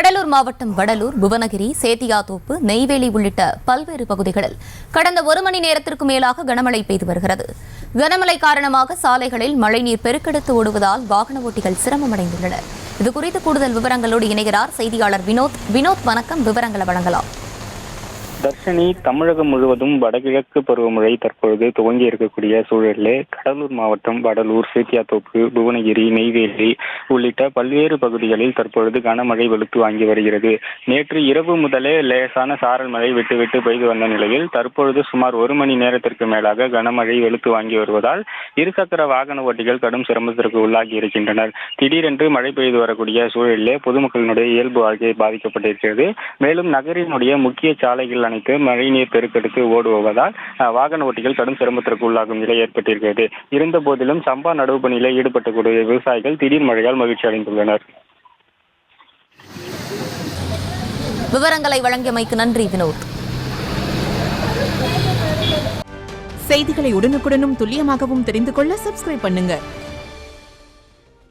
கடலூர் மாவட்டம் வடலூர், புவனகிரி, சேத்தியாத்தோப்பு, நெய்வேலி உள்ளிட்ட பல்வேறு பகுதிகளில் கடந்த 1 மணி நேரத்திற்கு மேலாக கனமழை பெய்து வருகிறது. கனமழை காரணமாக சாலைகளில் மழைநீர் பெருக்கெடுத்து ஓடுவதால் வாகன ஓட்டிகள் சிரமமடைந்துள்ளனர். இதுகுறித்து கூடுதல் விவரங்களோடு இணைகிறார் செய்தியாளர் வினோத். வினோத், வணக்கம். விவரங்களை வழங்கலாம். தர்ஷினி, தமிழகம் முழுவதும் வடகிழக்கு பருவமழை தற்பொழுது துவங்கி இருக்கக்கூடிய சூழலிலே கடலூர் மாவட்டம் வடலூர், சேத்தியாத்தோப்பு, புவனகிரி, நெய்வேலி உள்ளிட்ட பல்வேறு பகுதிகளில் தற்பொழுது கனமழை வெளுத்து வாங்கி வருகிறது. நேற்று இரவு முதலே லேசான சாரல் மழை விட்டு விட்டு பெய்து வந்த நிலையில் தற்பொழுது சுமார் 1 மணி நேரத்திற்கு மேலாக கனமழை வெளுத்து வாங்கி வருவதால் இருசக்கர வாகன ஓட்டிகள் கடும் சிரமத்திற்கு உள்ளாகி இருக்கின்றனர். திடீரென்று மழை பெய்து வரக்கூடிய சூழலிலே பொதுமக்களினுடைய இயல்பு வாழ்க்கை பாதிக்கப்பட்டிருக்கிறது. மேலும் நகரினுடைய முக்கிய சாலைகள் அனைத்து மழைநீர் பெருக்கெடுத்து ஓடுவதால் வாகன ஓட்டிகள் கடும் சிரமத்திற்கு உள்ளாகும் நிலை ஏற்பட்டிருக்கிறது. இருந்த போதிலும் சம்பா நடவு பணியில் ஈடுபட்டக்கூடிய விவசாயிகள் திடீர் மழையால் மகிழ்ச்சி அடைந்துள்ளனர். விவரங்களை வழங்கியமைக்கு நன்றி வினோத். செய்திகளை உடனுக்குடனும் துல்லியமாகவும் தெரிந்து கொள்ள சப்ஸ்கிரைப் பண்ணுங்க.